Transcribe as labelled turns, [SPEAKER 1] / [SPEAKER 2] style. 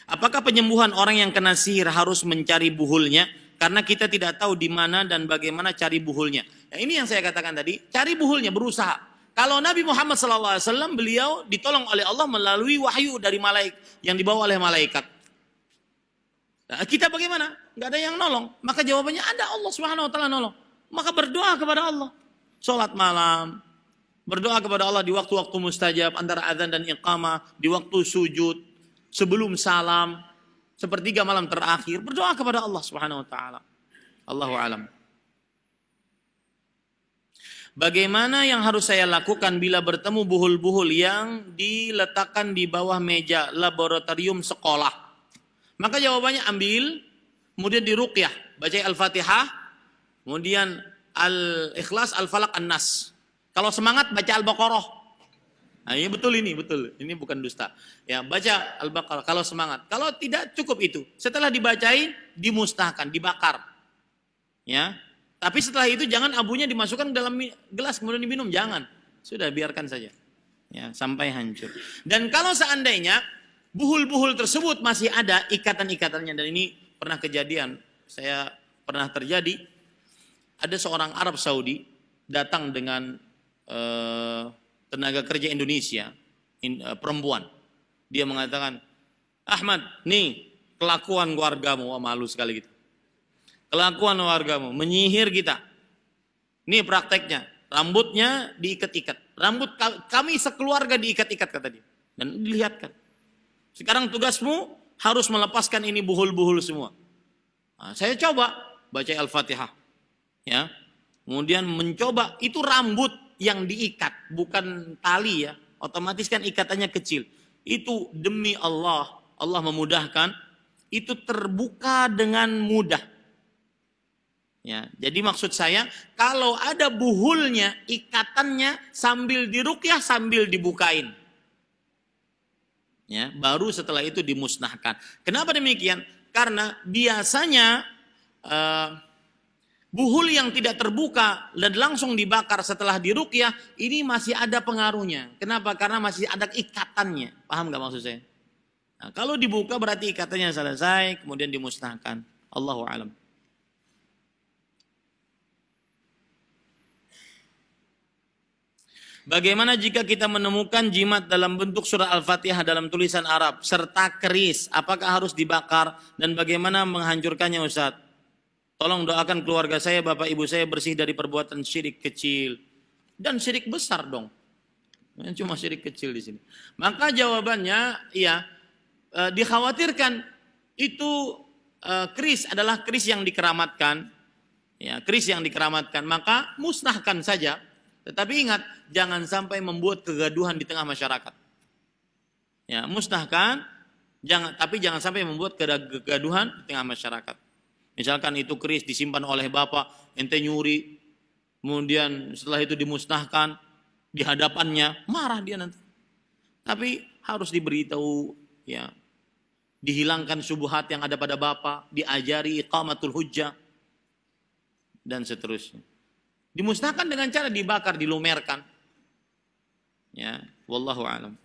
[SPEAKER 1] Apakah penyembuhan orang yang kena sihir harus mencari buhulnya? Karena kita tidak tahu di mana dan bagaimana cari buhulnya. Nah, ini yang saya katakan tadi, cari buhulnya, berusaha. Kalau Nabi Muhammad SAW, beliau ditolong oleh Allah melalui wahyu dari malaikat yang dibawa oleh malaikat. Nah, kita bagaimana? Nggak ada yang nolong. Maka jawabannya ada, Allah Subhanahu Wa Taala nolong. Maka berdoa kepada Allah. Sholat malam, berdoa kepada Allah di waktu-waktu mustajab antara azan dan iqamah, di waktu sujud, sebelum salam, sepertiga malam terakhir, berdoa kepada Allah Subhanahu Wa Taala. Allahu a'lam. Bagaimana yang harus saya lakukan bila bertemu buhul-buhul yang diletakkan di bawah meja laboratorium sekolah? Maka jawabannya ambil, kemudian diruqyah, baca Al-Fatihah, kemudian Al-Ikhlas, Al-Falaq, An-Nas. Kalau semangat baca Al-Baqarah. Nah, ini betul, ini bukan dusta. Ya, baca Al-Baqarah kalau semangat. Kalau tidak cukup itu, setelah dibacain dimusnahkan, dibakar. Ya. Tapi setelah itu jangan abunya dimasukkan ke dalam gelas kemudian diminum, jangan. Sudah biarkan saja. Ya, sampai hancur. Dan kalau seandainya buhul-buhul tersebut masih ada ikatan-ikatannya, dan ini pernah kejadian, saya pernah terjadi, ada seorang Arab Saudi datang dengan tenaga kerja Indonesia, perempuan. Dia mengatakan, Ahmad, nih kelakuan keluargamu, wah malu sekali gitu. Kelakuan wargamu, menyihir kita. Ini prakteknya, rambutnya diikat-ikat. Rambut kami sekeluarga diikat-ikat, kata dia. Dan dilihatkan. Sekarang tugasmu harus melepaskan ini buhul-buhul semua. Nah, saya coba baca Al-Fatihah. Ya. Kemudian mencoba, itu rambut yang diikat, bukan tali ya. Otomatis kan ikatannya kecil. Itu demi Allah, Allah memudahkan, itu terbuka dengan mudah. Ya, jadi maksud saya, kalau ada buhulnya, ikatannya sambil diruqyah, sambil dibukain. Ya, baru setelah itu dimusnahkan. Kenapa demikian? Karena biasanya buhul yang tidak terbuka dan langsung dibakar setelah diruqyah, ini masih ada pengaruhnya. Kenapa? Karena masih ada ikatannya. Paham nggak maksud saya? Nah, kalau dibuka berarti ikatannya selesai, kemudian dimusnahkan. Allahu a'lam. Bagaimana jika kita menemukan jimat dalam bentuk surah Al-Fatihah dalam tulisan Arab serta keris, apakah harus dibakar dan bagaimana menghancurkannya, Ustaz? Tolong doakan keluarga saya, bapak ibu saya bersih dari perbuatan syirik kecil dan syirik besar dong. Cuma syirik kecil di sini. Maka jawabannya ya, dikhawatirkan itu keris adalah keris yang dikeramatkan. Ya, keris yang dikeramatkan, maka musnahkan saja. Tetapi ingat, jangan sampai membuat kegaduhan di tengah masyarakat. Ya, musnahkan, tapi jangan sampai membuat kegaduhan di tengah masyarakat. Misalkan itu keris disimpan oleh bapak, ente nyuri, kemudian setelah itu dimusnahkan di hadapannya, marah dia nanti. Tapi harus diberitahu, ya, dihilangkan syubhat yang ada pada bapak, diajari iqamatul hujjah dan seterusnya. Dimusnahkan dengan cara dibakar, dilumerkan. Ya, wallahu a'lam.